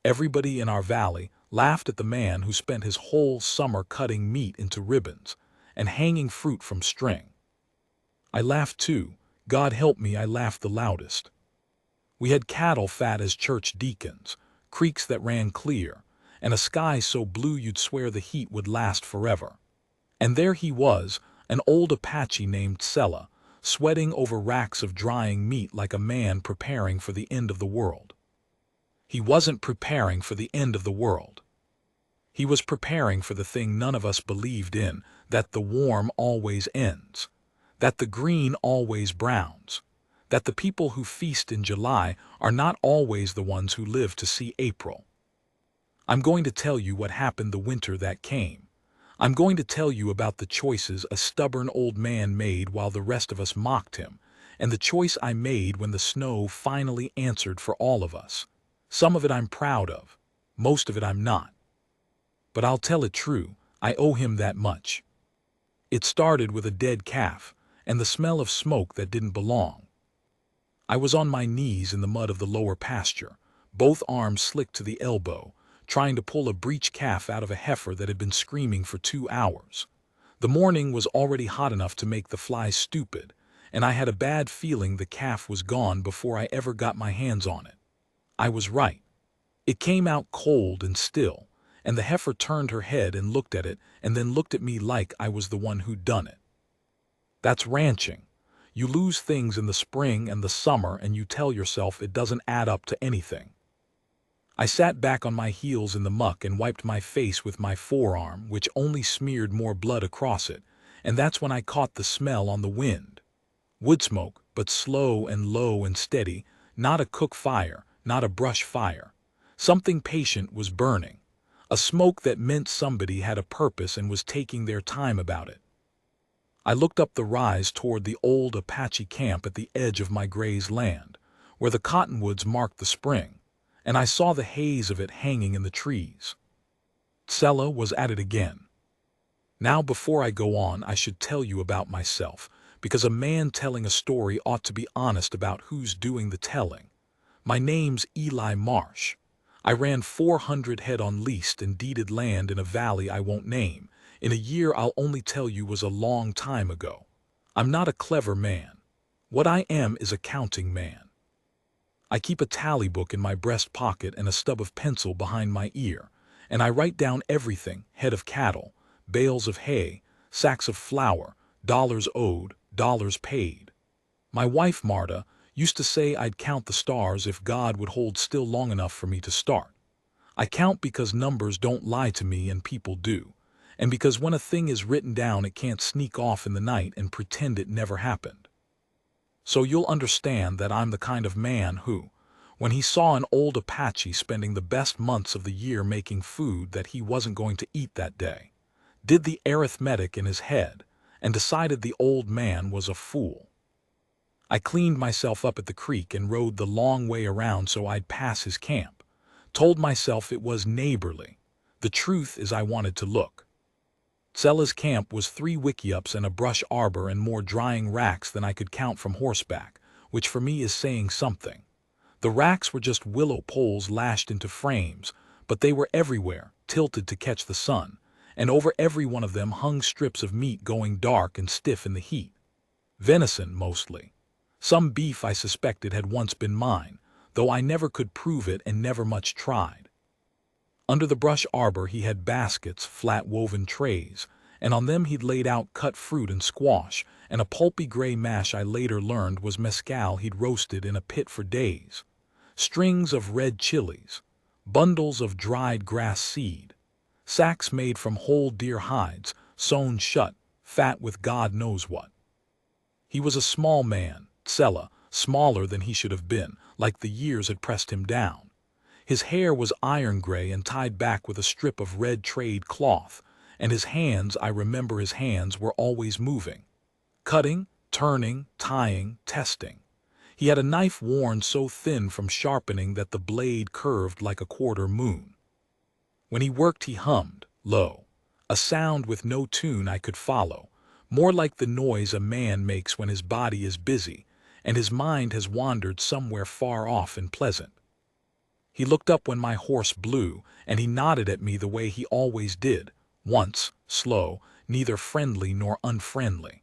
Everybody in our valley laughed at the man who spent his whole summer cutting meat into ribbons and hanging fruit from string. I laughed too. God help me, I laughed the loudest. We had cattle fat as church deacons, creeks that ran clear, and a sky so blue you'd swear the heat would last forever. And there he was, an old Apache named Sella, sweating over racks of drying meat like a man preparing for the end of the world. He wasn't preparing for the end of the world. He was preparing for the thing none of us believed in, that the warm always ends, that the green always browns, that the people who feast in July are not always the ones who live to see April. I'm going to tell you what happened the winter that came. I'm going to tell you about the choices a stubborn old man made while the rest of us mocked him, and the choice I made when the snow finally answered for all of us. Some of it I'm proud of, most of it I'm not. But I'll tell it true, I owe him that much. It started with a dead calf, and the smell of smoke that didn't belong. I was on my knees in the mud of the lower pasture, both arms slicked to the elbow, trying to pull a breech calf out of a heifer that had been screaming for 2 hours. The morning was already hot enough to make the flies stupid, and I had a bad feeling the calf was gone before I ever got my hands on it. I was right. It came out cold and still, and the heifer turned her head and looked at it and then looked at me like I was the one who'd done it. That's ranching. You lose things in the spring and the summer and you tell yourself it doesn't add up to anything. I sat back on my heels in the muck and wiped my face with my forearm, which only smeared more blood across it, and that's when I caught the smell on the wind. Wood smoke, but slow and low and steady, not a cook fire, not a brush fire. Something patient was burning, a smoke that meant somebody had a purpose and was taking their time about it. I looked up the rise toward the old Apache camp at the edge of my grazed land, where the cottonwoods marked the spring, and I saw the haze of it hanging in the trees. Sella was at it again. Now before I go on, I should tell you about myself, because a man telling a story ought to be honest about who's doing the telling. My name's Eli Marsh. I ran 400 head on leased and deeded land in a valley I won't name, in a year I'll only tell you was a long time ago. I'm not a clever man. What I am is a counting man. I keep a tally book in my breast pocket and a stub of pencil behind my ear, and I write down everything: head of cattle, bales of hay, sacks of flour, dollars owed, dollars paid. My wife, Marta, used to say I'd count the stars if God would hold still long enough for me to start. I count because numbers don't lie to me and people do, and because when a thing is written down it can't sneak off in the night and pretend it never happened. So you'll understand that I'm the kind of man who, when he saw an old Apache spending the best months of the year making food that he wasn't going to eat that day, did the arithmetic in his head and decided the old man was a fool. I cleaned myself up at the creek and rode the long way around so I'd pass his camp, told myself it was neighborly. The truth is I wanted to look. Sella's camp was 3 wickiups and a brush arbor and more drying racks than I could count from horseback, which for me is saying something. The racks were just willow poles lashed into frames, but they were everywhere, tilted to catch the sun, and over every one of them hung strips of meat going dark and stiff in the heat. Venison, mostly. Some beef I suspected had once been mine, though I never could prove it and never much tried. Under the brush arbor he had baskets, flat woven trays, and on them he'd laid out cut fruit and squash, and a pulpy gray mash I later learned was mezcal he'd roasted in a pit for days. Strings of red chilies, bundles of dried grass seed, sacks made from whole deer hides, sewn shut, fat with God knows what. He was a small man, Sella, smaller than he should have been, like the years had pressed him down. His hair was iron gray and tied back with a strip of red trade cloth, and his hands, I remember his hands, were always moving. Cutting, turning, tying, testing. He had a knife worn so thin from sharpening that the blade curved like a quarter moon. When he worked he hummed, low, a sound with no tune I could follow, more like the noise a man makes when his body is busy and his mind has wandered somewhere far off and pleasant. He looked up when my horse blew, and he nodded at me the way he always did, once, slow, neither friendly nor unfriendly.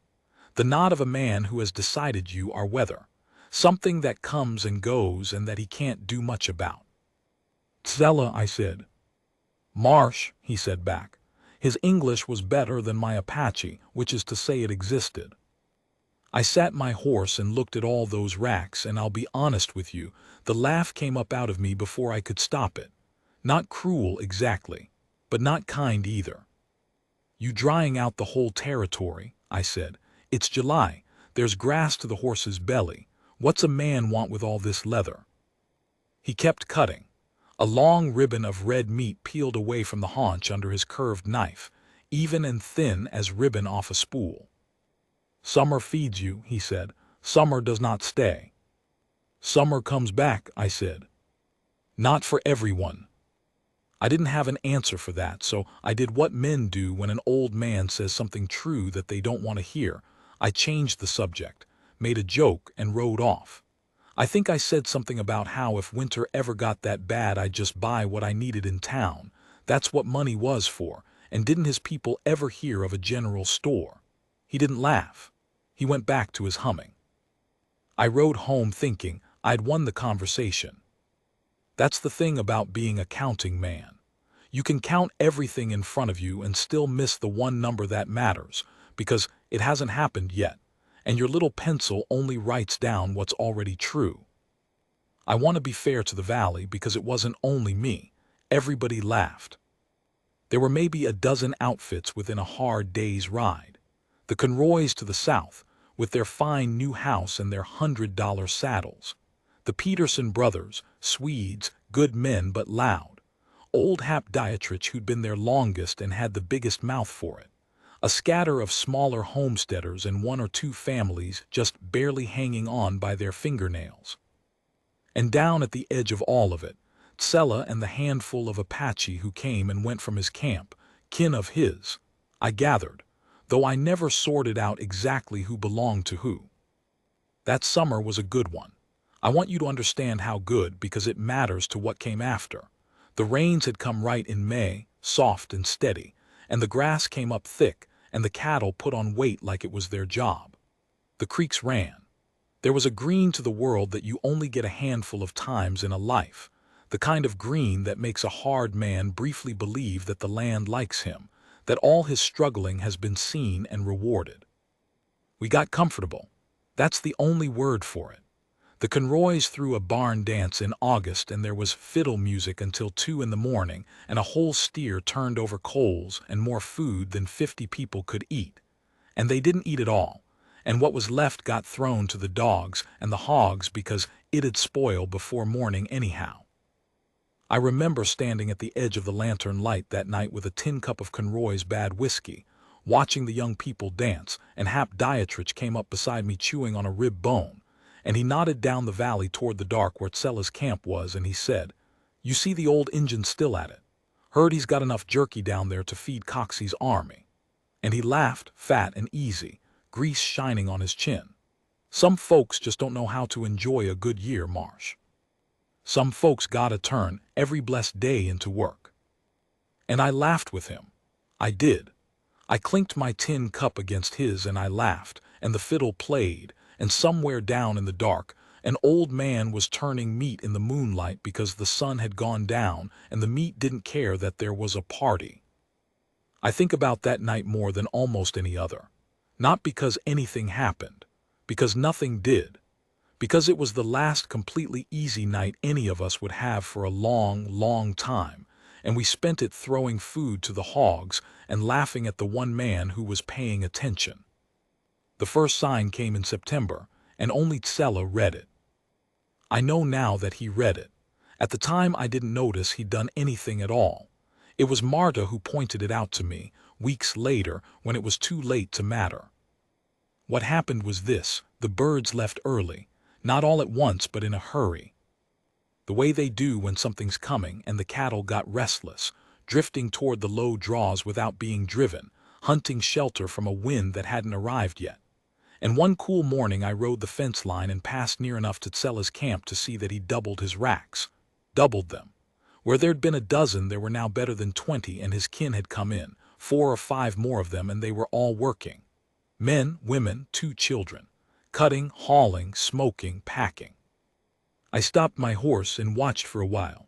The nod of a man who has decided you are weather, something that comes and goes and that he can't do much about. "Tsella," I said. "Marsh," he said back. His English was better than my Apache, which is to say it existed. I sat my horse and looked at all those racks, and I'll be honest with you, the laugh came up out of me before I could stop it. Not cruel exactly, but not kind either. "You drying out the whole territory," I said. "It's July. There's grass to the horse's belly. What's a man want with all this leather?" He kept cutting. A long ribbon of red meat peeled away from the haunch under his curved knife, even and thin as ribbon off a spool. "Summer feeds you," he said. "Summer does not stay." "Summer comes back," I said. "Not for everyone." I didn't have an answer for that, so I did what men do when an old man says something true that they don't want to hear. I changed the subject, made a joke, and rode off. I think I said something about how if winter ever got that bad I'd just buy what I needed in town. That's what money was for, and didn't his people ever hear of a general store? He didn't laugh. He went back to his humming. I rode home thinking I'd won the conversation. That's the thing about being a counting man. You can count everything in front of you and still miss the one number that matters, because it hasn't happened yet, and your little pencil only writes down what's already true. I want to be fair to the valley because it wasn't only me. Everybody laughed. There were maybe a dozen outfits within a hard day's ride. The Conroys to the south, with their fine new house and their $100 saddles. The Peterson brothers, Swedes, good men but loud. Old Hap Dietrich, who'd been there longest and had the biggest mouth for it. A scatter of smaller homesteaders and one or two families just barely hanging on by their fingernails. And down at the edge of all of it, Tsella and the handful of Apache who came and went from his camp, kin of his, I gathered, though I never sorted out exactly who belonged to who. That summer was a good one. I want you to understand how good because it matters to what came after. The rains had come right in May, soft and steady, and the grass came up thick, and the cattle put on weight like it was their job. The creeks ran. There was a green to the world that you only get a handful of times in a life, the kind of green that makes a hard man briefly believe that the land likes him, that all his struggling has been seen and rewarded. We got comfortable. That's the only word for it. The Conroys threw a barn dance in August, and there was fiddle music until 2 in the morning, and a whole steer turned over coals and more food than 50 people could eat. And they didn't eat it all, and what was left got thrown to the dogs and the hogs because it'd spoil before morning anyhow. I remember standing at the edge of the lantern light that night with a tin cup of Conroy's bad whiskey, watching the young people dance, and Hap Dietrich came up beside me chewing on a rib bone. And he nodded down the valley toward the dark where Tsella's camp was, and he said, "You see the old Injun still at it. Heard he's got enough jerky down there to feed Coxey's army." And he laughed, fat and easy, grease shining on his chin. "Some folks just don't know how to enjoy a good year, Marsh. Some folks gotta turn every blessed day into work." And I laughed with him. I did. I clinked my tin cup against his and I laughed, and the fiddle played, and somewhere down in the dark, an old man was turning meat in the moonlight because the sun had gone down and the meat didn't care that there was a party. I think about that night more than almost any other. Not because anything happened, because nothing did, because it was the last completely easy night any of us would have for a long, long time, and we spent it throwing food to the hogs and laughing at the one man who was paying attention. The first sign came in September, and only Tsella read it. I know now that he read it. At the time I didn't notice he'd done anything at all. It was Marta who pointed it out to me, weeks later, when it was too late to matter. What happened was this: the birds left early, not all at once but in a hurry. The way they do when something's coming, and the cattle got restless, drifting toward the low draws without being driven, hunting shelter from a wind that hadn't arrived yet. And one cool morning I rode the fence line and passed near enough to Tsella's camp to see that he doubled his racks. doubled them. Where there'd been a dozen, there were now better than 20, and his kin had come in, 4 or 5 more of them, and they were all working. Men, women, 2 children. Cutting, hauling, smoking, packing. I stopped my horse and watched for a while.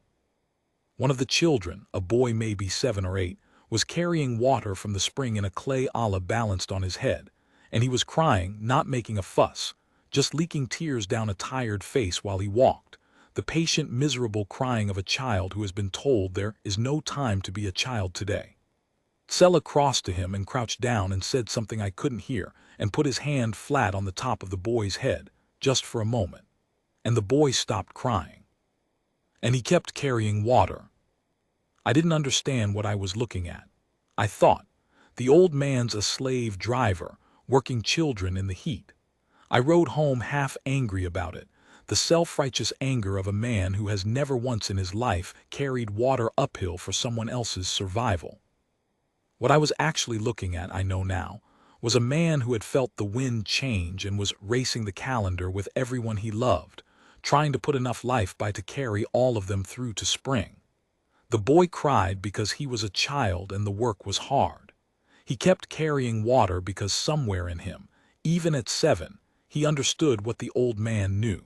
One of the children, a boy maybe 7 or 8, was carrying water from the spring in a clay olla balanced on his head, and he was crying, not making a fuss, just leaking tears down a tired face while he walked, the patient, miserable crying of a child who has been told there is no time to be a child today. Sella crossed to him and crouched down and said something I couldn't hear and put his hand flat on the top of the boy's head, just for a moment. And the boy stopped crying. And he kept carrying water. I didn't understand what I was looking at. I thought, the old man's a slave driver, working children in the heat. I rode home half angry about it, the self-righteous anger of a man who has never once in his life carried water uphill for someone else's survival. What I was actually looking at, I know now, was a man who had felt the wind change and was racing the calendar with everyone he loved, trying to put enough life by to carry all of them through to spring. The boy cried because he was a child and the work was hard. He kept carrying water because somewhere in him, even at 7, he understood what the old man knew.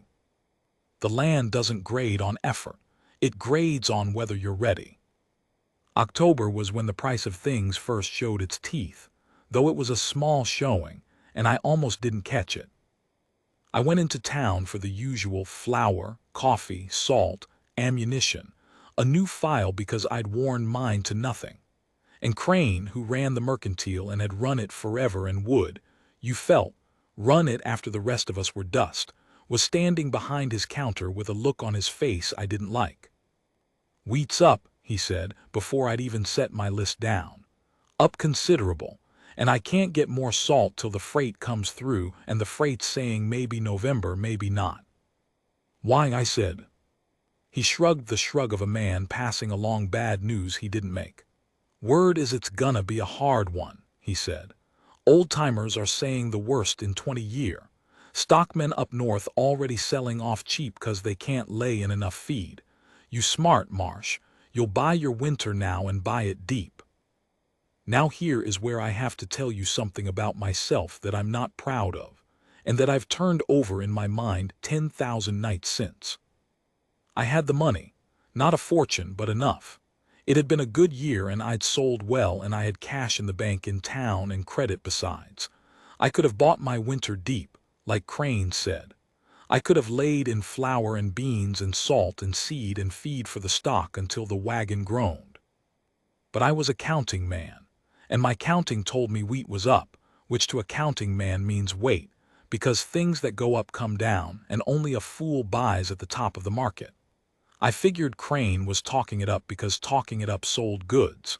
The land doesn't grade on effort. It grades on whether you're ready. October was when the price of things first showed its teeth, though it was a small showing, and I almost didn't catch it. I went into town for the usual flour, coffee, salt, ammunition, a new file because I'd worn mine to nothing. And Crane, who ran the mercantile and had run it forever and would, you felt, run it after the rest of us were dust, was standing behind his counter with a look on his face I didn't like. "Wheat's up," he said, before I'd even set my list down. "Up considerable, and I can't get more salt till the freight comes through, and the freight's saying maybe November, maybe not." "Why?" I said. He shrugged the shrug of a man passing along bad news he didn't make. "Word is it's gonna be a hard one," he said. "Old-timers are saying the worst in 20 years. Stockmen up north already selling off cheap 'cause they can't lay in enough feed. You smart, Marsh. You'll buy your winter now and buy it deep." Now here is where I have to tell you something about myself that I'm not proud of, and that I've turned over in my mind 10,000 nights since. I had the money, not a fortune, but enough. It had been a good year and I'd sold well and I had cash in the bank in town and credit besides. I could have bought my winter deep, like Crane said. I could have laid in flour and beans and salt and seed and feed for the stock until the wagon groaned. But I was a counting man, and my counting told me wheat was up, which to a counting man means wait, because things that go up come down, and only a fool buys at the top of the market. I figured Crane was talking it up because talking it up sold goods.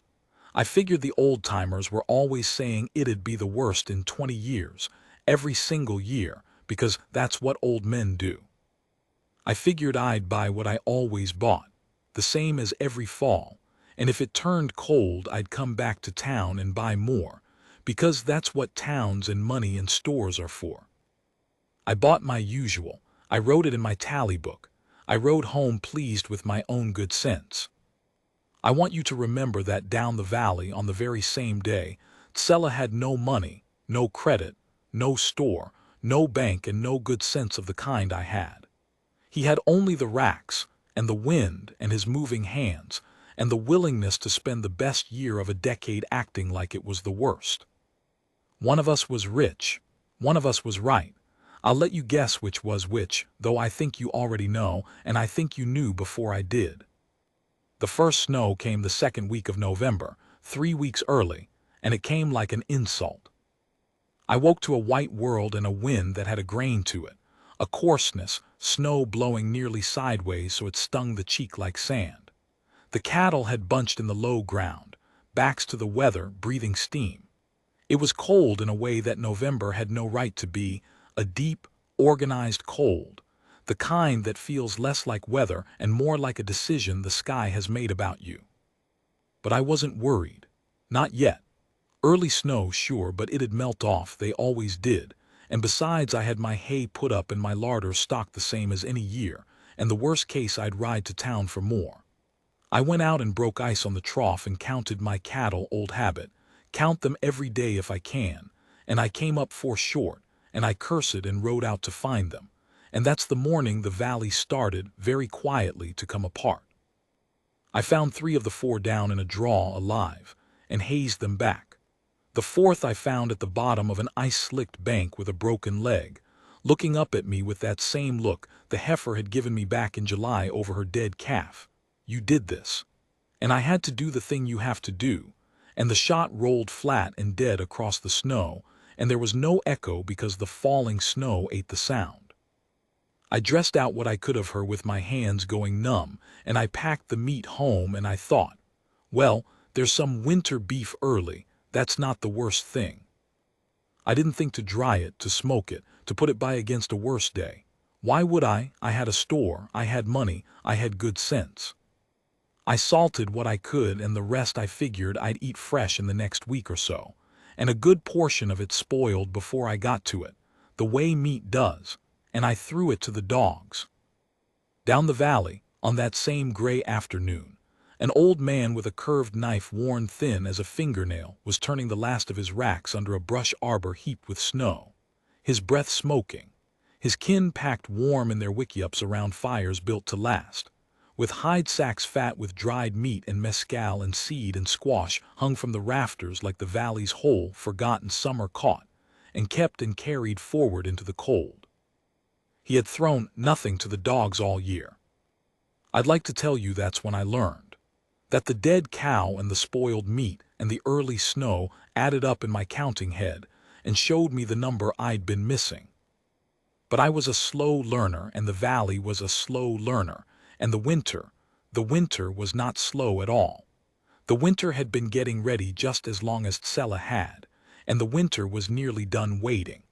I figured the old-timers were always saying it'd be the worst in 20 years, every single year, because that's what old men do. I figured I'd buy what I always bought, the same as every fall, and if it turned cold I'd come back to town and buy more, because that's what towns and money and stores are for. I bought my usual. I wrote it in my tally book. I rode home pleased with my own good sense. I want you to remember that down the valley on the very same day, Sella had no money, no credit, no store, no bank, and no good sense of the kind I had. He had only the racks, and the wind, and his moving hands, and the willingness to spend the best year of a decade acting like it was the worst. One of us was rich. One of us was right. I'll let you guess which was which, though I think you already know, and I think you knew before I did. The first snow came the second week of November, 3 weeks early, and it came like an insult. I woke to a white world and a wind that had a grain to it, a coarseness, snow blowing nearly sideways so it stung the cheek like sand. The cattle had bunched in the low ground, backs to the weather, breathing steam. It was cold in a way that November had no right to be, a deep, organized cold, the kind that feels less like weather and more like a decision the sky has made about you. But I wasn't worried. Not yet. Early snow, sure, but it'd melt off, they always did, and besides I had my hay put up and my larder stocked the same as any year, and the worst case I'd ride to town for more. I went out and broke ice on the trough and counted my cattle, old habit, count them every day if I can, and I came up 4 short, and I cursed and rode out to find them, and that's the morning the valley started, very quietly, to come apart. I found 3 of the 4 down in a draw alive, and hazed them back. The 4th I found at the bottom of an ice-slicked bank with a broken leg, looking up at me with that same look the heifer had given me back in July over her dead calf. You did this. And I had to do the thing you have to do, and the shot rolled flat and dead across the snow, and there was no echo because the falling snow ate the sound. I dressed out what I could of her with my hands going numb, and I packed the meat home, and I thought, well, there's some winter beef early, that's not the worst thing. I didn't think to dry it, to smoke it, to put it by against a worse day. Why would I? I had a store, I had money, I had good sense. I salted what I could, and the rest I figured I'd eat fresh in the next week or so, and a good portion of it spoiled before I got to it, the way meat does, and I threw it to the dogs. Down the valley, on that same gray afternoon, an old man with a curved knife worn thin as a fingernail was turning the last of his racks under a brush arbor heaped with snow, his breath smoking, his kin packed warm in their wickiups around fires built to last, with hide sacks fat with dried meat and mescal and seed and squash hung from the rafters like the valley's whole forgotten summer caught and kept and carried forward into the cold. He had thrown nothing to the dogs all year. I'd like to tell you that's when I learned that the dead cow and the spoiled meat and the early snow added up in my counting head and showed me the number I'd been missing. But I was a slow learner, and the valley was a slow learner, and the winter was not slow at all. The winter had been getting ready just as long as Tsella had, and the winter was nearly done waiting.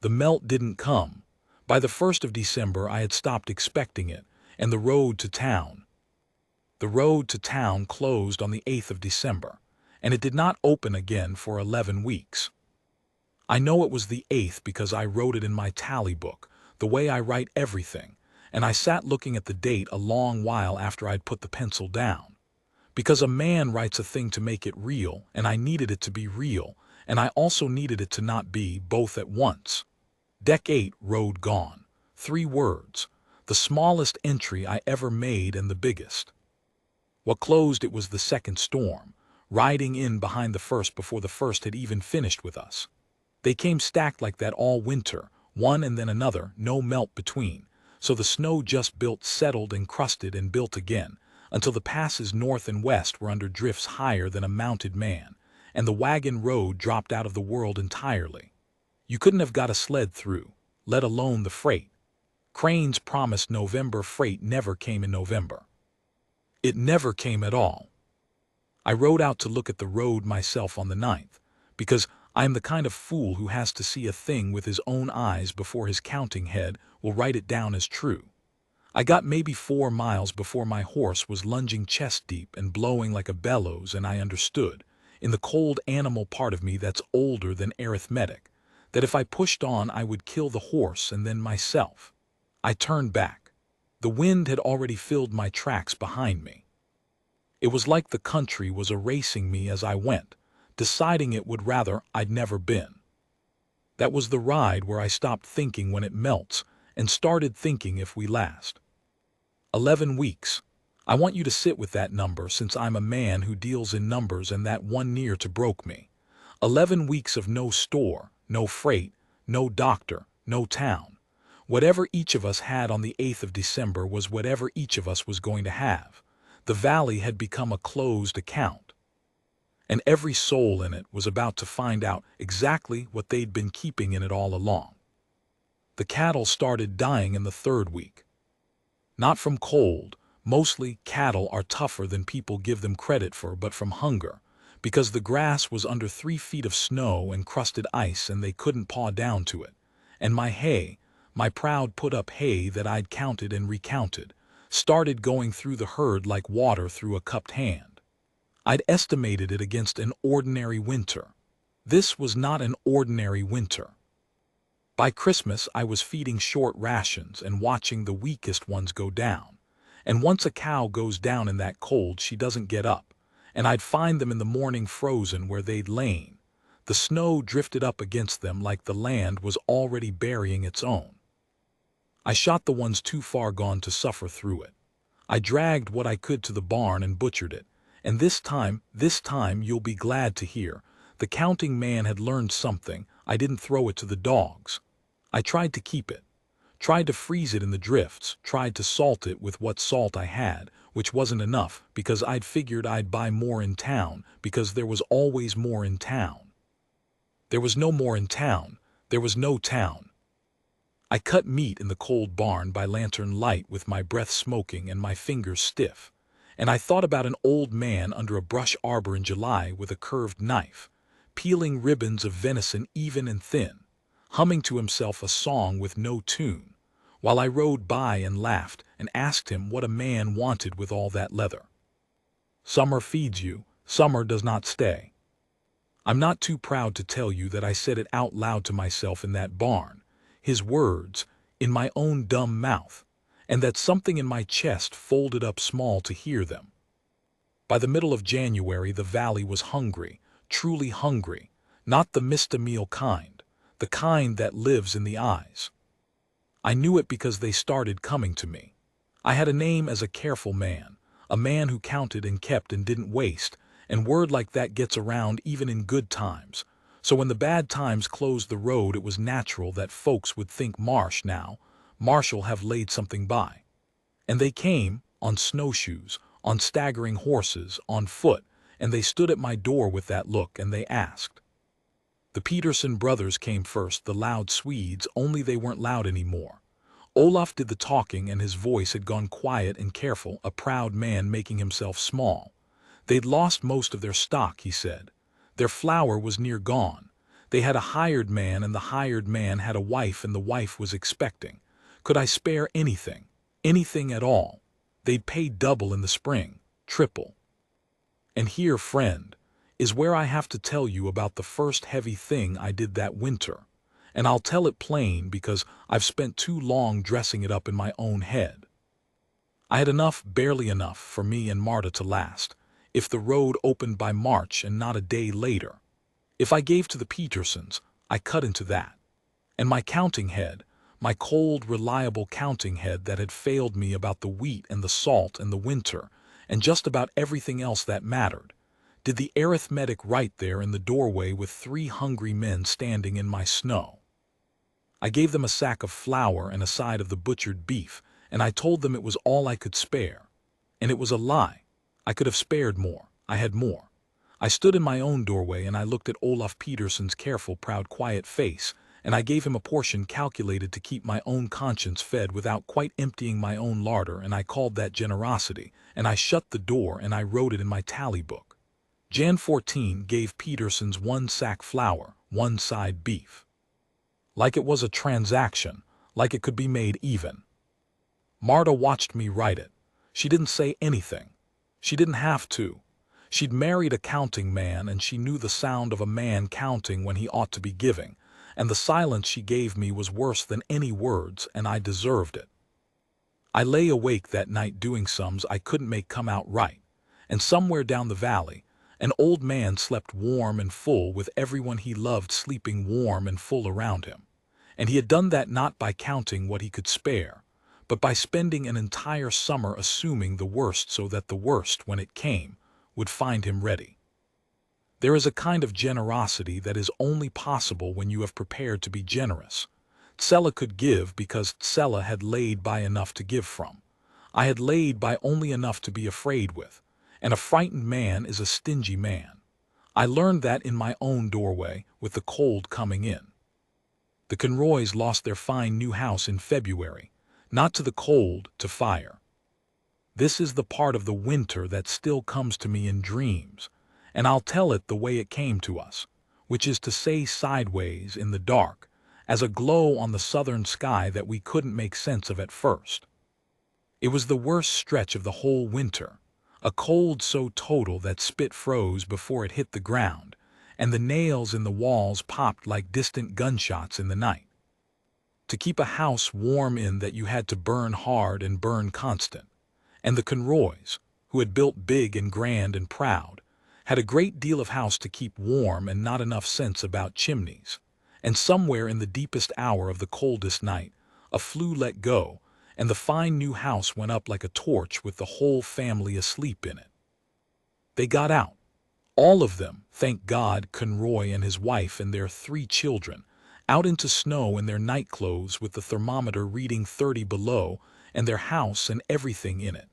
The melt didn't come. By the 1st of December I had stopped expecting it, and the road to town closed on the 8th of December, and it did not open again for 11 weeks. I know it was the 8th because I wrote it in my tally book, the way I write everything, and I sat looking at the date a long while after I'd put the pencil down. Because a man writes a thing to make it real, and I needed it to be real, and I also needed it to not be both at once. Deck 8, road gone. 3 words. The smallest entry I ever made and the biggest. What closed it was the second storm, riding in behind the first before the first had even finished with us. They came stacked like that all winter, one and then another, no melt between, so the snow just built, settled and crusted and built again, until the passes north and west were under drifts higher than a mounted man, and the wagon road dropped out of the world entirely. You couldn't have got a sled through, let alone the freight. Crane's promised November freight never came in November. It never came at all. I rode out to look at the road myself on the 9th, because I am the kind of fool who has to see a thing with his own eyes before his counting head will write it down as true. I got maybe 4 miles before my horse was lunging chest deep and blowing like a bellows, and I understood, in the cold animal part of me that's older than arithmetic, that if I pushed on I would kill the horse and then myself. I turned back. The wind had already filled my tracks behind me. It was like the country was erasing me as I went, deciding it would rather I'd never been. That was the ride where I stopped thinking when it melts and started thinking if we last. 11 weeks. I want you to sit with that number since I'm a man who deals in numbers, and that one near to broke me. 11 weeks of no store, no freight, no doctor, no town. Whatever each of us had on the 8th of December was whatever each of us was going to have. The valley had become a closed account, and every soul in it was about to find out exactly what they'd been keeping in it all along. The cattle started dying in the 3rd week. Not from cold. Mostly cattle are tougher than people give them credit for, but from hunger, because the grass was under 3 feet of snow and crusted ice and they couldn't paw down to it. And my hay, my proud put-up hay that I'd counted and recounted, started going through the herd like water through a cupped hand. I'd estimated it against an ordinary winter. This was not an ordinary winter. By Christmas, I was feeding short rations and watching the weakest ones go down. And once a cow goes down in that cold, she doesn't get up. And I'd find them in the morning frozen where they'd lain. The snow drifted up against them like the land was already burying its own. I shot the ones too far gone to suffer through it. I dragged what I could to the barn and butchered it. And this time you'll be glad to hear, the counting man had learned something. I didn't throw it to the dogs. I tried to keep it. Tried to freeze it in the drifts, tried to salt it with what salt I had, which wasn't enough because I'd figured I'd buy more in town because there was always more in town. There was no more in town. There was no town. I cut meat in the cold barn by lantern light with my breath smoking and my fingers stiff. And I thought about an old man under a brush arbor in July with a curved knife, peeling ribbons of venison even and thin, humming to himself a song with no tune, while I rode by and laughed and asked him what a man wanted with all that leather. Summer feeds you, summer does not stay. I'm not too proud to tell you that I said it out loud to myself in that barn, his words, in my own dumb mouth, and that something in my chest folded up small to hear them. By the middle of January, the valley was hungry, truly hungry, not the missed-a-meal kind, the kind that lives in the eyes. I knew it because they started coming to me. I had a name as a careful man, a man who counted and kept and didn't waste, and word like that gets around even in good times. So when the bad times closed the road, it was natural that folks would think Marsh'll have laid something by. And they came, on snowshoes, on staggering horses, on foot, and they stood at my door with that look, and they asked. The Peterson brothers came first, the loud Swedes, only they weren't loud anymore. Olaf did the talking, and his voice had gone quiet and careful, a proud man making himself small. They'd lost most of their stock, he said. Their flour was near gone. They had a hired man, and the hired man had a wife, and the wife was expecting. Could I spare anything? Anything at all? They'd pay double in the spring, triple. And here, friend, is where I have to tell you about the first heavy thing I did that winter. And I'll tell it plain because I've spent too long dressing it up in my own head. I had enough, barely enough, for me and Marta to last, if the road opened by March and not a day later. If I gave to the Petersons, I cut into that. And my counting head, my cold, reliable counting head that had failed me about the wheat and the salt and the winter, and just about everything else that mattered, did the arithmetic right there in the doorway with 3 hungry men standing in my snow. I gave them a sack of flour and a side of the butchered beef, and I told them it was all I could spare. And it was a lie. I could have spared more. I had more. I stood in my own doorway and I looked at Olaf Peterson's careful, proud, quiet face, and I gave him a portion calculated to keep my own conscience fed without quite emptying my own larder, and I called that generosity, and I shut the door and I wrote it in my tally book. Jan 14 gave Petersons 1 sack flour, 1 side beef. Like it was a transaction, like it could be made even. Marta watched me write it. She didn't say anything. She didn't have to. She'd married a counting man, and she knew the sound of a man counting when he ought to be giving, and the silence she gave me was worse than any words, and I deserved it. I lay awake that night doing sums I couldn't make come out right, and somewhere down the valley, an old man slept warm and full with everyone he loved sleeping warm and full around him. And he had done that not by counting what he could spare, but by spending an entire summer assuming the worst so that the worst, when it came, would find him ready. There is a kind of generosity that is only possible when you have prepared to be generous. Tsella could give because Tsella had laid by enough to give from. I had laid by only enough to be afraid with, and a frightened man is a stingy man. I learned that in my own doorway with the cold coming in. The Conroys lost their fine new house in February, not to the cold, to fire. This is the part of the winter that still comes to me in dreams, and I'll tell it the way it came to us, which is to say sideways in the dark, as a glow on the southern sky that we couldn't make sense of at first. It was the worst stretch of the whole winter, a cold so total that spit froze before it hit the ground, and the nails in the walls popped like distant gunshots in the night. to keep a house warm in that you had to burn hard and burn constant. And the Conroys, who had built big and grand and proud, had a great deal of house to keep warm and not enough sense about chimneys. And somewhere in the deepest hour of the coldest night, a flue let go, and the fine new house went up like a torch with the whole family asleep in it. They got out. All of them, thank God, Conroy and his wife and their 3 children, out into snow in their nightclothes with the thermometer reading 30 below and their house and everything in it,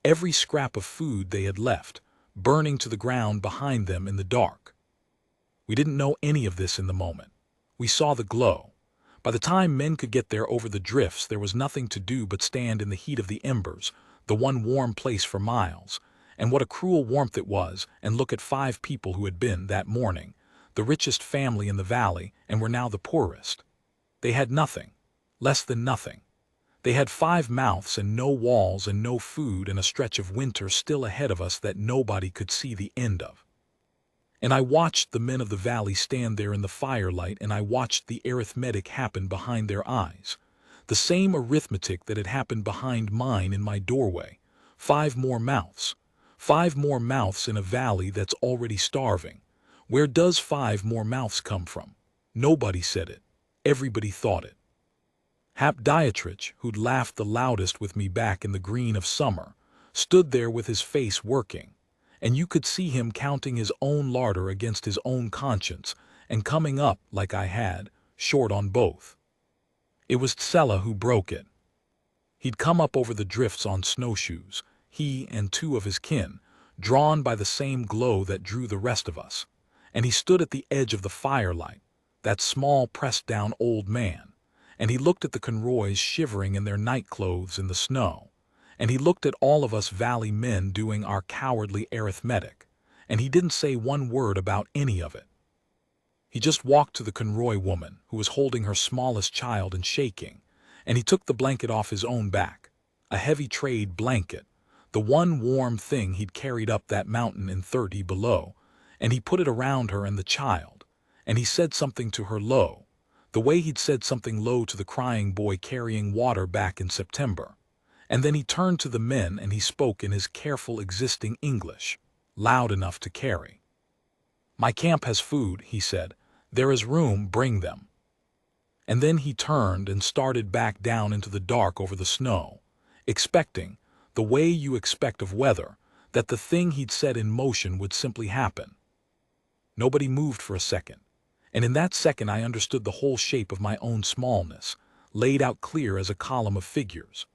every scrap of food they had left, burning to the ground behind them in the dark. We didn't know any of this in the moment. We saw the glow. By the time men could get there over the drifts, there was nothing to do but stand in the heat of the embers, the one warm place for miles. And what a cruel warmth it was, and look at 5 people who had been, that morning, the richest family in the valley and were now the poorest. They had nothing, less than nothing. They had 5 mouths and no walls and no food and a stretch of winter still ahead of us that nobody could see the end of. And I watched the men of the valley stand there in the firelight, and I watched the arithmetic happen behind their eyes. The same arithmetic that had happened behind mine in my doorway. 5 more mouths. 5 more mouths in a valley that's already starving. Where does 5 more mouths come from? Nobody said it. Everybody thought it. Hap Dietrich, who'd laughed the loudest with me back in the green of summer, stood there with his face working, and you could see him counting his own larder against his own conscience and coming up, like I had, short on both. It was Tsella who broke it. He'd come up over the drifts on snowshoes, he and 2 of his kin, drawn by the same glow that drew the rest of us, and he stood at the edge of the firelight, that small pressed-down old man, and he looked at the Conroys shivering in their nightclothes in the snow, and he looked at all of us valley men doing our cowardly arithmetic, and he didn't say one word about any of it. He just walked to the Conroy woman, who was holding her smallest child and shaking, and he took the blanket off his own back, a heavy trade blanket, the one warm thing he'd carried up that mountain in 30 below, and he put it around her and the child, and he said something to her low, the way he'd said something low to the crying boy carrying water back in September. And then he turned to the men and he spoke in his careful existing English, loud enough to carry. "My camp has food," he said. "There is room, bring them." And then he turned and started back down into the dark over the snow, expecting, the way you expect of weather, that the thing he'd set in motion would simply happen. Nobody moved for a second, and in that second I understood the whole shape of my own smallness, laid out clear as a column of figures.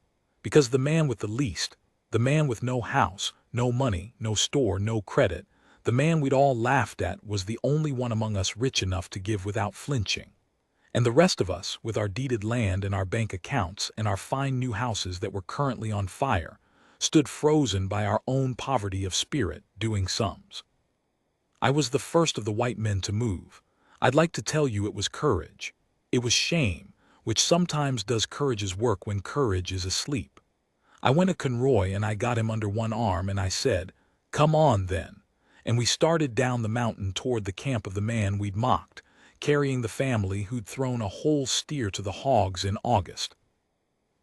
Because the man with the least, the man with no house, no money, no store, no credit, the man we'd all laughed at, was the only one among us rich enough to give without flinching. And the rest of us, with our deeded land and our bank accounts and our fine new houses that were currently on fire, stood frozen by our own poverty of spirit, doing sums. I was the first of the white men to move. I'd like to tell you it was courage. It was shame, which sometimes does courage's work when courage is asleep. I went to Conroy and I got him under one arm and I said, "Come on then." And we started down the mountain toward the camp of the man we'd mocked, carrying the family who'd thrown a whole steer to the hogs in August.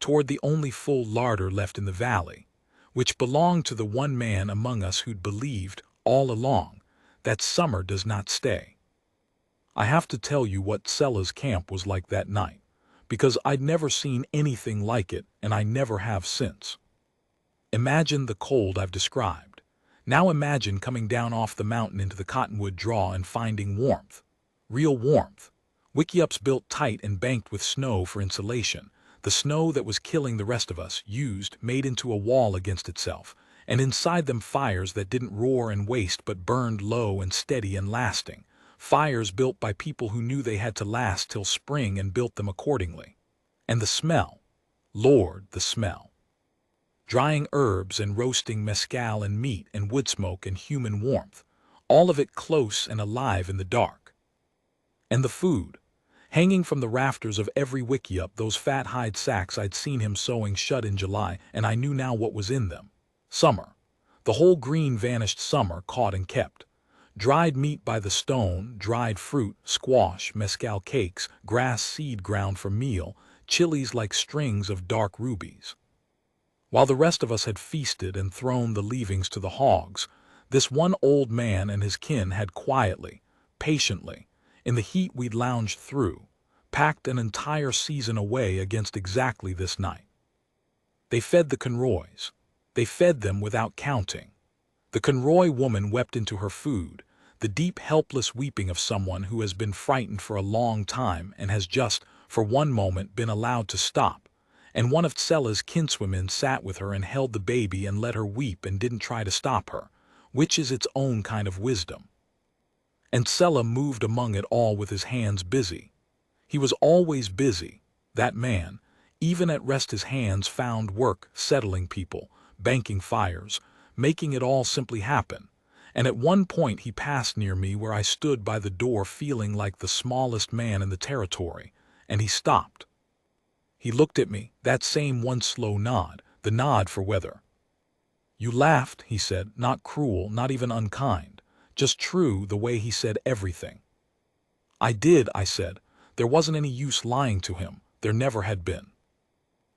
Toward the only full larder left in the valley, which belonged to the one man among us who'd believed, all along, that summer does not stay. I have to tell you what Tsella's camp was like that night, because I'd never seen anything like it and I never have since. Imagine the cold I've described. Now imagine coming down off the mountain into the cottonwood draw and finding warmth. Real warmth. Wickiups built tight and banked with snow for insulation. The snow that was killing the rest of us, used, made into a wall against itself, and inside them fires that didn't roar and waste but burned low and steady and lasting. Fires built by people who knew they had to last till spring and built them accordingly. And the smell. Lord, the smell. Drying herbs and roasting mescal and meat and wood smoke and human warmth. All of it close and alive in the dark. And the food. Hanging from the rafters of every wickiup, those fat hide sacks I'd seen him sewing shut in July, and I knew now what was in them. Summer. The whole green vanished summer caught and kept. Dried meat by the stone, dried fruit, squash, mescal cakes, grass seed ground for meal, chilies like strings of dark rubies. While the rest of us had feasted and thrown the leavings to the hogs, this one old man and his kin had quietly, patiently, in the heat we'd lounged through, packed an entire season away against exactly this night. They fed the conroys. They fed them without counting. The conroy woman wept into her food, the deep helpless weeping of someone who has been frightened for a long time and has just, for one moment, been allowed to stop. And one of Tsella's kinswomen sat with her and held the baby and let her weep and didn't try to stop her, which is its own kind of wisdom. And Tsella moved among it all with his hands busy. He was always busy, that man. Even at rest his hands found work settling people, banking fires, making it all simply happen. And at one point he passed near me where I stood by the door feeling like the smallest man in the territory, and he stopped. He looked at me, that same one slow nod, the nod for weather. "You laughed," he said, not cruel, not even unkind, just true the way he said everything. "I did," I said. There wasn't any use lying to him, there never had been.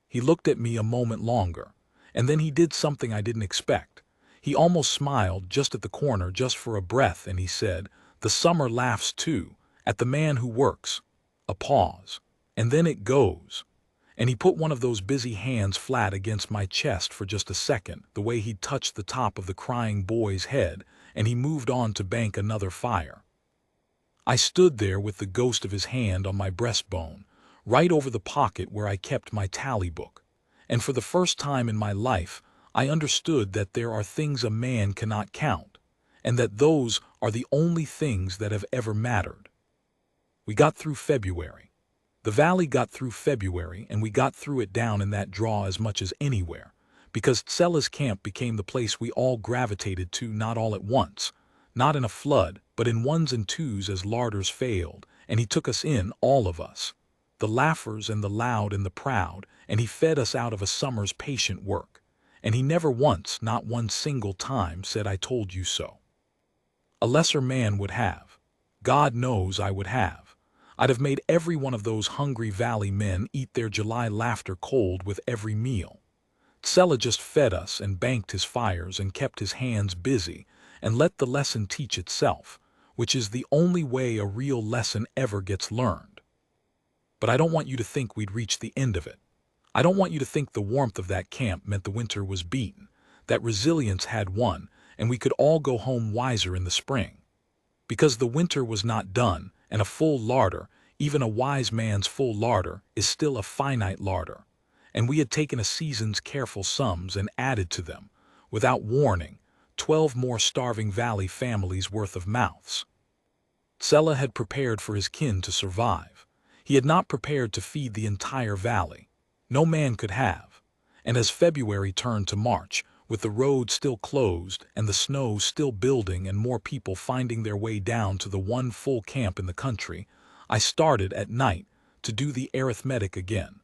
He looked at me a moment longer, and then he did something I didn't expect. He almost smiled just at the corner, just for a breath, and he said, "The summer laughs too, at the man who works." A pause. "And then it goes." And he put one of those busy hands flat against my chest for just a second, the way he'd touched the top of the crying boy's head, and he moved on to bank another fire. I stood there with the ghost of his hand on my breastbone, right over the pocket where I kept my tally book. And for the first time in my life, I understood that there are things a man cannot count, and that those are the only things that have ever mattered. We got through February. The valley got through February, and we got through it down in that draw as much as anywhere, because Tsella's camp became the place we all gravitated to, not all at once, not in a flood, but in ones and twos as larders failed, and he took us in, all of us, the laughers and the loud and the proud, and he fed us out of a summer's patient work. And he never once, not one single time, said "I told you so." A lesser man would have. God knows I would have. I'd have made every one of those hungry valley men eat their July laughter cold with every meal. Tsella just fed us and banked his fires and kept his hands busy and let the lesson teach itself, which is the only way a real lesson ever gets learned. But I don't want you to think we'd reached the end of it. I don't want you to think the warmth of that camp meant the winter was beaten, that resilience had won, and we could all go home wiser in the spring. Because the winter was not done, and a full larder, even a wise man's full larder, is still a finite larder. And we had taken a season's careful sums and added to them, without warning, 12 more starving valley families worth of mouths. Tsella had prepared for his kin to survive. He had not prepared to feed the entire valley. No man could have. And as February turned to March, with the road still closed and the snow still building and more people finding their way down to the one full camp in the country, I started at night to do the arithmetic again.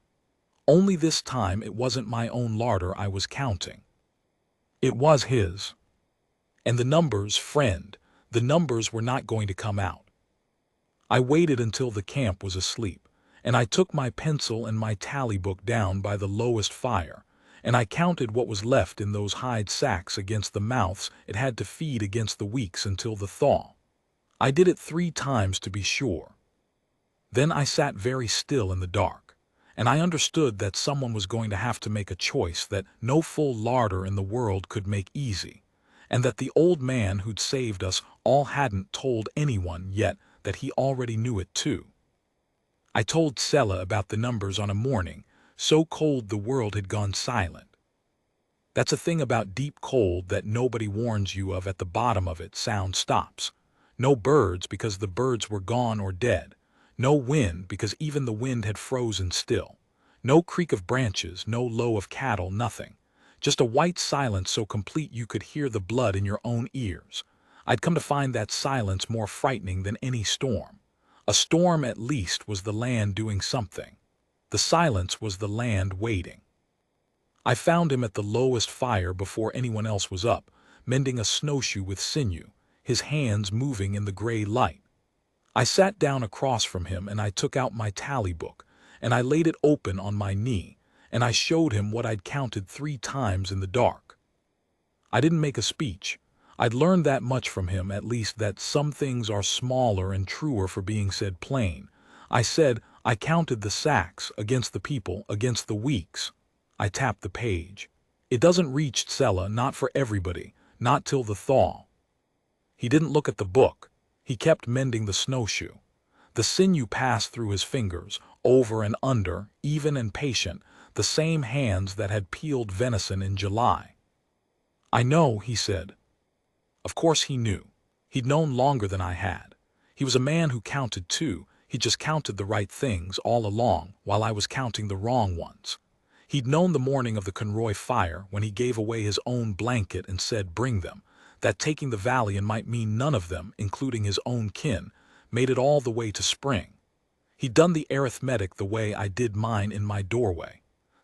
Only this time it wasn't my own larder I was counting. It was his. And the numbers, friend, the numbers were not going to come out. I waited until the camp was asleep, and I took my pencil and my tally book down by the lowest fire, and I counted what was left in those hide sacks against the mouths it had to feed against the weeks until the thaw. I did it 3 times to be sure. Then I sat very still in the dark, and I understood that someone was going to have to make a choice that no full larder in the world could make easy, and that the old man who'd saved us all hadn't told anyone yet that he already knew it too. I told Tsella about the numbers on a morning so cold the world had gone silent. That's a thing about deep cold that nobody warns you of. At the bottom of it, sound stops. No birds because the birds were gone or dead. No wind because even the wind had frozen still. No creak of branches, no low of cattle, nothing. Just a white silence so complete you could hear the blood in your own ears. I'd come to find that silence more frightening than any storm. A storm, at least, was the land doing something. The silence was the land waiting. I found him at the lowest fire before anyone else was up, mending a snowshoe with sinew, his hands moving in the gray light. I sat down across from him and I took out my tally book, and I laid it open on my knee, and I showed him what I'd counted 3 times in the dark. I didn't make a speech. I'd learned that much from him, at least, that some things are smaller and truer for being said plain. I said, I counted the sacks against the people, against the weeks. I tapped the page. It doesn't reach Tsela, not for everybody, not till the thaw. He didn't look at the book. He kept mending the snowshoe. The sinew passed through his fingers, over and under, even and patient, the same hands that had peeled venison in July. I know, he said. Of course he knew. He'd known longer than I had. He was a man who counted too. He just counted the right things all along, while I was counting the wrong ones. He'd known the morning of the Conroy fire, when he gave away his own blanket and said, bring them, that taking the valley might mean none of them, including his own kin, made it all the way to spring. He'd done the arithmetic the way I did mine in my doorway.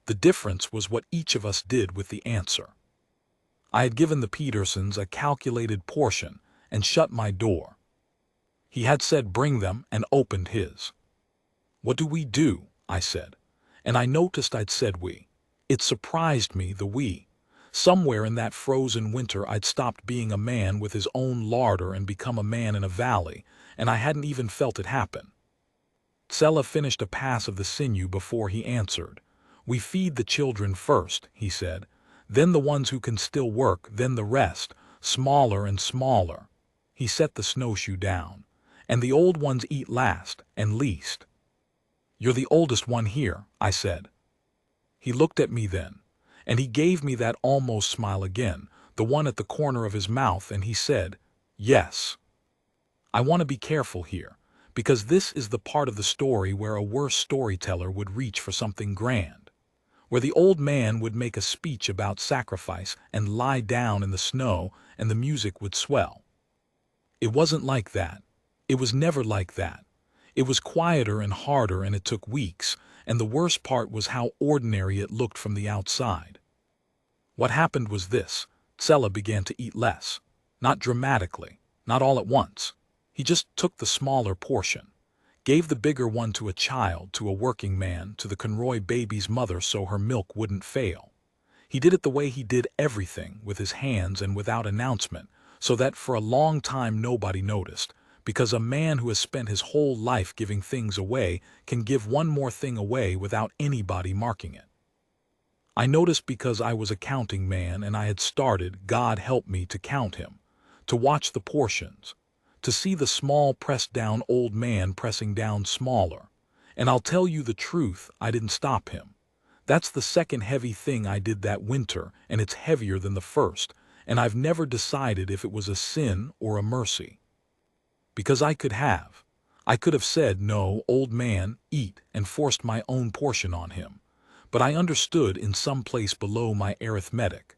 The difference was what each of us did with the answer. I had given the Petersons a calculated portion and shut my door. He had said bring them and opened his. What do we do? I said. And I noticed I'd said we. It surprised me, the we. Somewhere in that frozen winter I'd stopped being a man with his own larder and become a man in a valley, and I hadn't even felt it happen. Tsela finished a pass of the sinew before he answered. We feed the children first, he said. Then the ones who can still work, then the rest, smaller and smaller. He set the snowshoe down. And the old ones eat last and least. You're the oldest one here, I said. He looked at me then, and he gave me that almost smile again, the one at the corner of his mouth, and he said, yes. I want to be careful here, because this is the part of the story where a worse storyteller would reach for something grand, where the old man would make a speech about sacrifice and lie down in the snow and the music would swell. It wasn't like that. It was never like that. It was quieter and harder, and it took weeks, and the worst part was how ordinary it looked from the outside. What happened was this. Tsela began to eat less. Not dramatically, not all at once. He just took the smaller portion, gave the bigger one to a child, to a working man, to the Conroy baby's mother so her milk wouldn't fail. He did it the way he did everything, with his hands and without announcement, so that for a long time nobody noticed, because a man who has spent his whole life giving things away can give one more thing away without anybody marking it. I noticed because I was a counting man and I had started, God help me, to count him, to watch the portions, to see the small pressed down old man pressing down smaller. And I'll tell you the truth, I didn't stop him. That's the second heavy thing I did that winter, and it's heavier than the first, and I've never decided if it was a sin or a mercy. Because I could have said, no, old man, eat, and forced my own portion on him. But I understood in some place below my arithmetic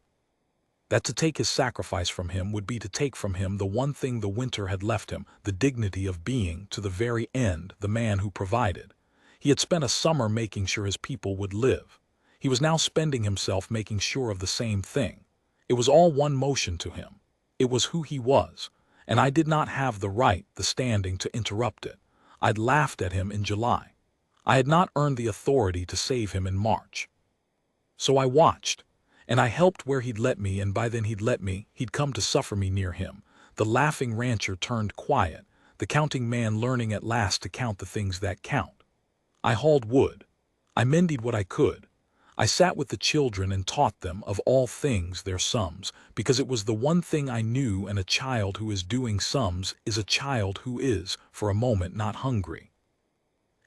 that to take his sacrifice from him would be to take from him the one thing the winter had left him, the dignity of being, to the very end, the man who provided. He had spent a summer making sure his people would live. He was now spending himself making sure of the same thing. It was all one motion to him. It was who he was, and I did not have the right, the standing, to interrupt it. I'd laughed at him in July. I had not earned the authority to save him in March. So I watched, and I helped where he'd let me, and by then he'd come to suffer me near him. The laughing rancher turned quiet, the counting man learning at last to count the things that count. I hauled wood. I mended what I could. I sat with the children and taught them, of all things, their sums, because it was the one thing I knew, and a child who is doing sums is a child who is, for a moment, not hungry.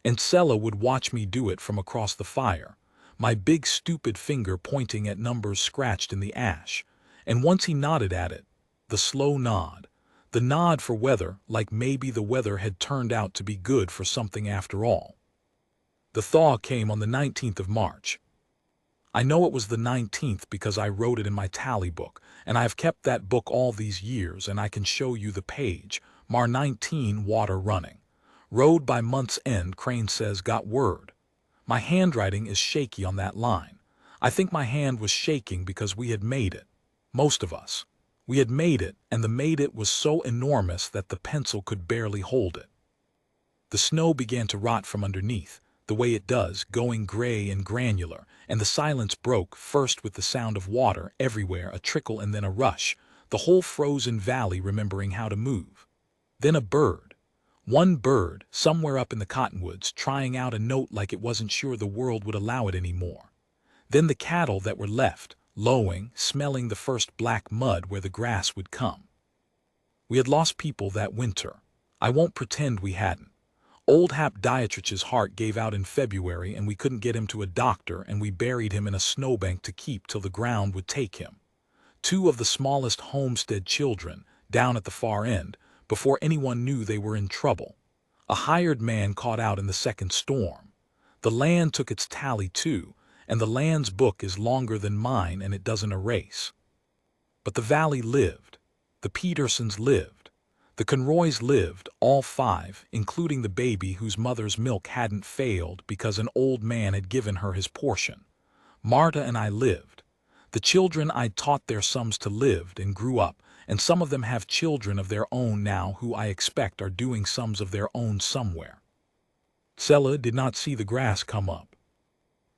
And Tsela would watch me do it from across the fire, my big stupid finger pointing at numbers scratched in the ash, and once he nodded at it, the slow nod, the nod for weather, like maybe the weather had turned out to be good for something after all. The thaw came on the 19th of March. I know it was the 19th because I wrote it in my tally book, and I have kept that book all these years, and I can show you the page, Mar 19, water running. Road by month's end, Crane says, got word. My handwriting is shaky on that line. I think my hand was shaking because we had made it. Most of us. We had made it, and the made it was so enormous that the pencil could barely hold it. The snow began to rot from underneath. the way it does, going gray and granular, and the silence broke, first with the sound of water everywhere, a trickle and then a rush, the whole frozen valley remembering how to move. Then a bird. One bird, somewhere up in the cottonwoods, trying out a note like it wasn't sure the world would allow it anymore. Then the cattle that were left, lowing, smelling the first black mud where the grass would come. We had lost people that winter. I won't pretend we hadn't. Old Hap Dietrich's heart gave out in February and we couldn't get him to a doctor, and we buried him in a snowbank to keep till the ground would take him. Two of the smallest homestead children, down at the far end, before anyone knew they were in trouble. A hired man caught out in the second storm. The land took its tally too, and the land's book is longer than mine and it doesn't erase. But the valley lived. The Petersons lived. The Conroys lived, all five, including the baby whose mother's milk hadn't failed because an old man had given her his portion. Marta and I lived. The children I'd taught their sums to lived and grew up, and some of them have children of their own now who I expect are doing sums of their own somewhere. Sela did not see the grass come up.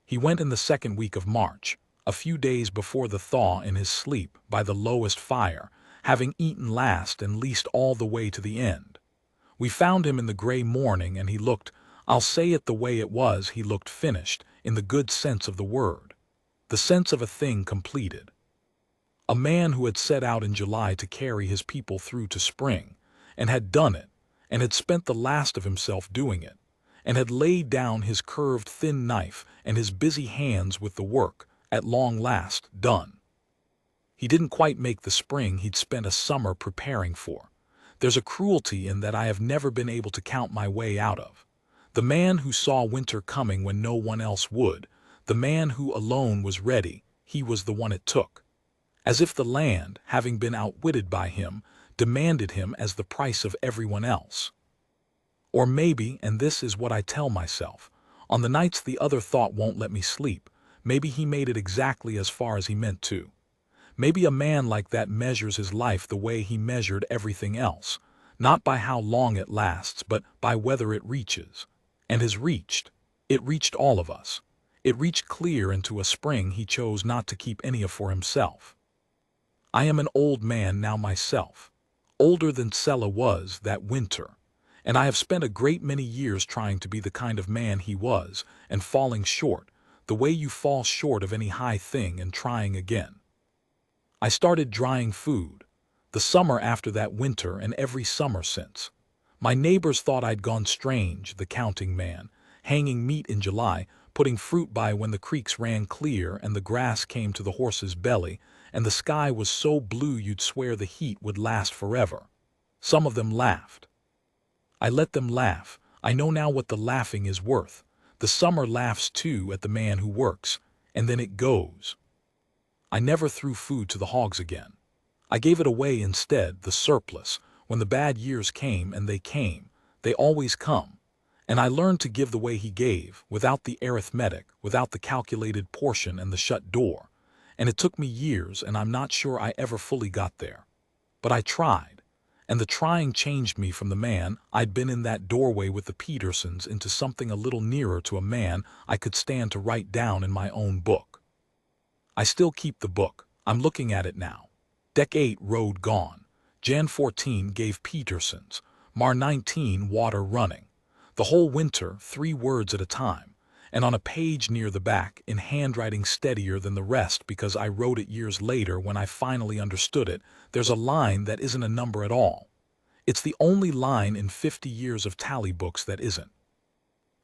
He went in the second week of March, a few days before the thaw, in his sleep by the lowest fire, having eaten last and least all the way to the end. We found him in the gray morning and he looked, I'll say it the way it was, he looked finished, in the good sense of the word. The sense of a thing completed. A man who had set out in July to carry his people through to spring, and had done it, and had spent the last of himself doing it, and had laid down his curved thin knife and his busy hands with the work, at long last, done. He didn't quite make the spring he'd spent a summer preparing for. There's a cruelty in that I have never been able to count my way out of. The man who saw winter coming when no one else would, the man who alone was ready, he was the one it took. As if the land, having been outwitted by him, demanded him as the price of everyone else. Or maybe, and this is what I tell myself, on the nights the other thought won't let me sleep, maybe he made it exactly as far as he meant to. Maybe a man like that measures his life the way he measured everything else, not by how long it lasts, but by whether it reaches. And has reached. It reached all of us. It reached clear into a spring he chose not to keep any of for himself. I am an old man now myself, older than Sela was that winter, and I have spent a great many years trying to be the kind of man he was, and falling short, the way you fall short of any high thing, and trying again. I started drying food, the summer after that winter and every summer since. My neighbors thought I'd gone strange, the counting man, hanging meat in July, putting fruit by when the creeks ran clear and the grass came to the horse's belly, and the sky was so blue you'd swear the heat would last forever. Some of them laughed. I let them laugh. I know now what the laughing is worth. The summer laughs too at the man who works, and then it goes. I never threw food to the hogs again. I gave it away instead, the surplus, when the bad years came, and they came. They always come. And I learned to give the way he gave, without the arithmetic, without the calculated portion and the shut door. And it took me years, and I'm not sure I ever fully got there. But I tried, and the trying changed me from the man I'd been in that doorway with the Petersons into something a little nearer to a man I could stand to write down in my own book. I still keep the book. I'm looking at it now. Dec 8 road gone. Jan 14 gave Petersons. Mar 19 water running. The whole winter, 3 words at a time. And on a page near the back, in handwriting steadier than the rest because I wrote it years later when I finally understood it, there's a line that isn't a number at all. It's the only line in 50 years of tally books that isn't.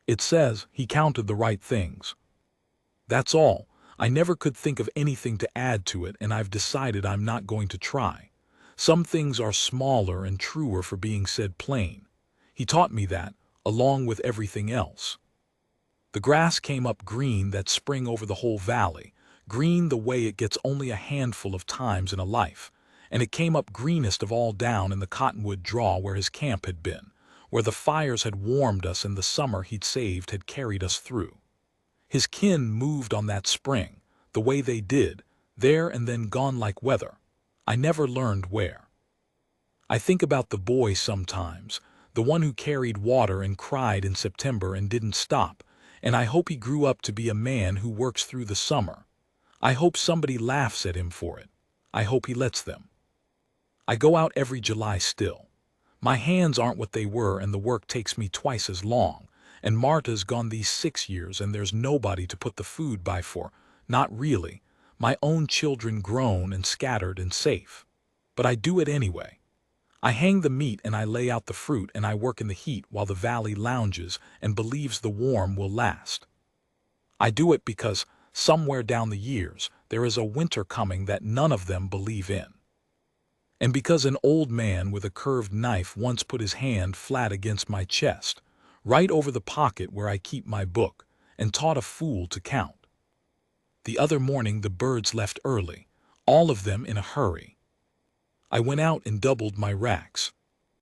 It says, he counted the right things. That's all. I never could think of anything to add to it, and I've decided I'm not going to try. Some things are smaller and truer for being said plain. He taught me that, along with everything else. The grass came up green that spring over the whole valley, green the way it gets only a handful of times in a life, and it came up greenest of all down in the cottonwood draw where his camp had been, where the fires had warmed us and the summer he'd saved had carried us through. His kin moved on that spring, the way they did, there and then gone like weather. I never learned where. I think about the boy sometimes, the one who carried water and cried in September and didn't stop, And I hope he grew up to be a man who works through the summer. I hope somebody laughs at him for it. I hope he lets them. I go out every July still. My hands aren't what they were and the work takes me twice as long. And Marta's gone these 6 years and there's nobody to put the food by for. Not really. My own children grown and scattered and safe. But I do it anyway. I hang the meat and I lay out the fruit and I work in the heat while the valley lounges and believes the warm will last. I do it because, somewhere down the years, there is a winter coming that none of them believe in. And because an old man with a curved knife once put his hand flat against my chest, right over the pocket where I keep my book, and taught a fool to count. The other morning the birds left early, all of them in a hurry. I went out and doubled my racks.